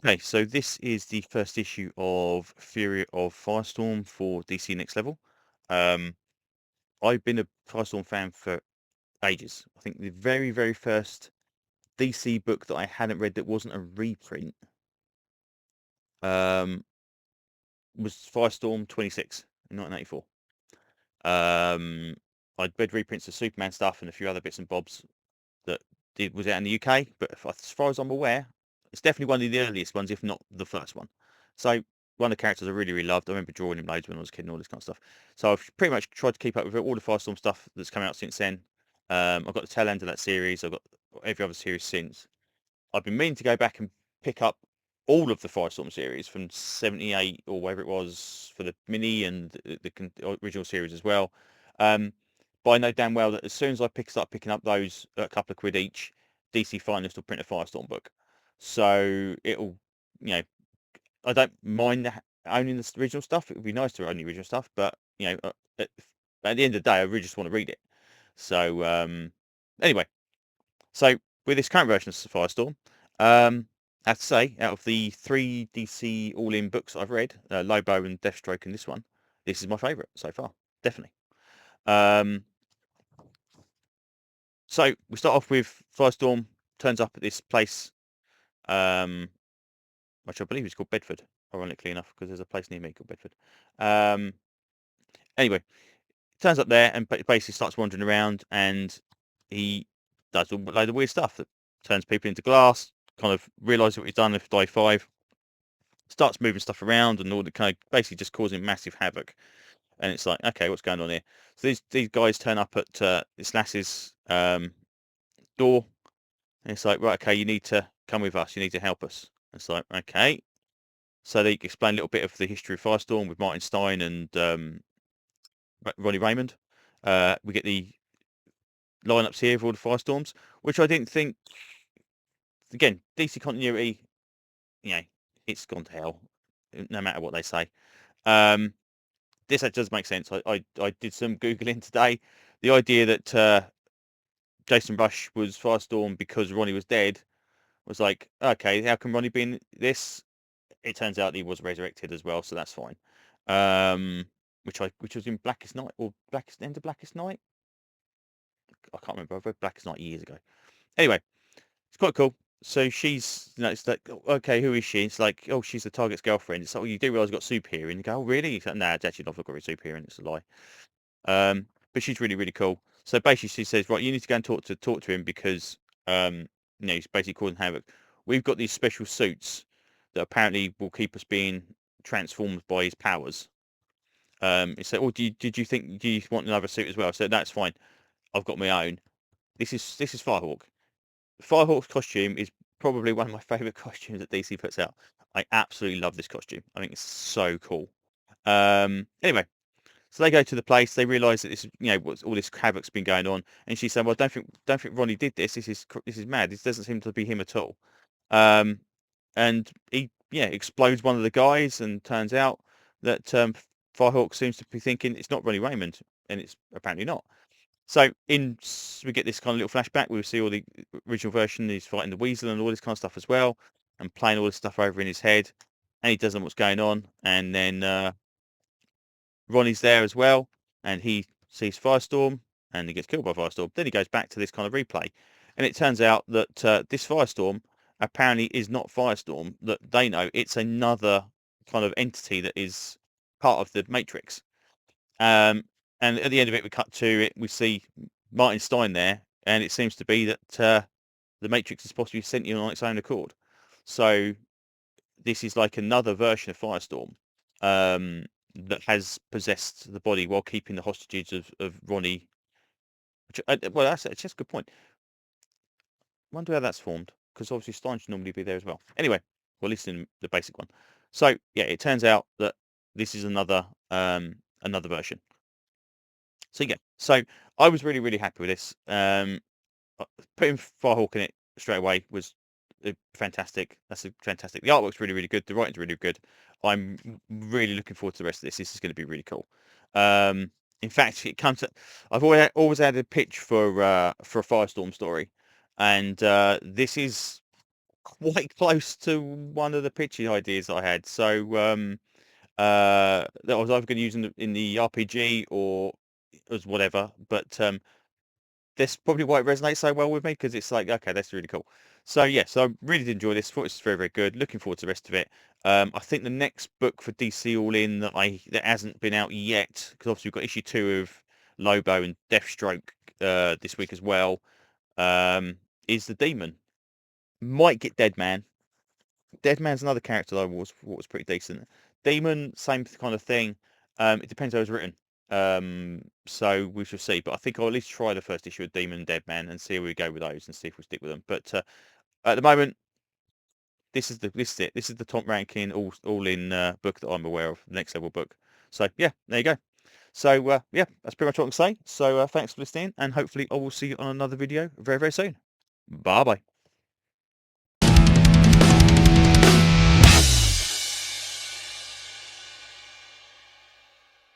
Okay, so this is the first issue of Fury of Firestorm for DC Next Level. Um, I've been a Firestorm fan for ages. I think the very, very first DC book that I hadn't read that wasn't a reprint um, was Firestorm 26 in 1984. I'd read reprints of Superman stuff and a few other bits and bobs that was out in the UK, but as far as I'm aware, it's definitely one of the earliest ones, if not the first one. So one of the characters I really, really loved. I remember drawing him loads when I was a kid and all this kind of stuff. So I've pretty much tried to keep up with all the Firestorm stuff that's come out since then. I've got the tail end of that series. I've got every other series since. I've been meaning to go back and pick up all of the Firestorm series from 78 or whatever it was for the mini and the original series as well. But I know damn well that as soon as I start picking up those at a couple of quid each, DC Finest will print a Firestorm book. So it'll, you know, I don't mind owning the original stuff. It would be nice to own the original stuff, but at the end of the day, I really just want to read it. So anyway, so with this current version of Firestorm, I have to say, out of the 3 DC all-in books I've read, Lobo and Deathstroke and this one, this is my favourite so far, definitely. So we start off with Firestorm turns up at this place, which I believe is called Bedford, ironically enough, because there's a place near me called Bedford. Anyway, turns up there and basically starts wandering around, and he does a load of weird stuff that turns people into glass, kind of realises what he's done with Die 5, starts moving stuff around and all the kind of basically just causing massive havoc. And it's like, okay, what's going on here? So these guys turn up at this lass's door, and it's like, right, okay, you need to come with us. You need to help us. It's like, okay. So they explain a little bit of the history of Firestorm with Martin Stein and Ronnie Raymond. We get the lineups here of all the Firestorms, which I didn't think. Again, DC continuity, it's gone to hell, no matter what they say. This does make sense. I did some Googling today. The idea that Jason Rush was Firestorm because Ronnie was dead was like, okay, how can Ronnie be in this? It turns out he was resurrected as well, so that's fine. Which was in Blackest Night or End of Blackest Night. I can't remember. I've read Blackest Night years ago. Anyway, it's quite cool. So she's, it's like, okay, who is she? It's like, oh, she's the target's girlfriend. It's like, well, you do realize you've got soup here, and you go, oh, really? Like, nah, it's actually not got soup here, and it's a lie. But she's really, really cool. So basically, she says, right, you need to go and talk to him because, he's basically causing havoc. We've got these special suits that apparently will keep us being transformed by his powers. He said, oh, do you want another suit as well? I said, that's fine. I've got my own. This is Firehawk. Firehawk's costume is probably one of my favourite costumes that DC puts out. I absolutely love this costume. I think it's so cool. Anyway, so they go to the place. They realise that this, all this havoc's been going on, and she said, "Well, don't think Ronnie did this. This is mad. This doesn't seem to be him at all." Um, and he, explodes one of the guys, and turns out that Firehawk seems to be thinking it's not Ronnie Raymond, and it's apparently not. So we get this kind of little flashback. We see all the original version. He's fighting the Weasel and all this kind of stuff as well, and playing all this stuff over in his head, and he doesn't know what's going on, and then. Ronnie's there as well, and he sees Firestorm, and he gets killed by Firestorm. Then he goes back to this kind of replay, and it turns out that this Firestorm apparently is not Firestorm that they know. It's another kind of entity that is part of the Matrix. And at the end of it, we cut to it. We see Martin Stein there, and it seems to be that the Matrix is possibly sentient on its own accord. So this is like another version of Firestorm. That has possessed the body while keeping the hostages of Ronnie. Well, that's just a good point. Wonder how that's formed, because obviously Stein should normally be there as well. Anyway, well, at least in the basic one. So yeah, it turns out that this is another version. So yeah, so I was really, really happy with this. Putting Firehawk in it straight away was fantastic. That's fantastic. The artwork's really, really good. The writing's really good. I'm really looking forward to the rest of this. This is going to be really cool. In fact, it comes. I've always had a pitch for a Firestorm story, and this is quite close to one of the pitching ideas I had. So that I was either going to use in the RPG or as whatever, but that's probably why it resonates so well with me, because it's like, okay, that's really cool. So yeah, so I really did enjoy this. Thought it was very, very good. Looking forward to the rest of it. I think the next book for DC All In that hasn't been out yet, because obviously we've got issue 2 of Lobo and Deathstroke this week as well, is the Demon. Might get Deadman. Deadman's another character that I thought was pretty decent. Demon, same kind of thing. It depends how it's written. So we shall see. But I think I'll at least try the first issue of Demon and Deadman and see where we go with those and see if we stick with them. But at the moment, this is it. This is the top ranking all in book that I'm aware of. The next level book. So yeah, there you go. So yeah, that's pretty much what I can say. So thanks for listening, and hopefully I will see you on another video very, very soon. Bye bye.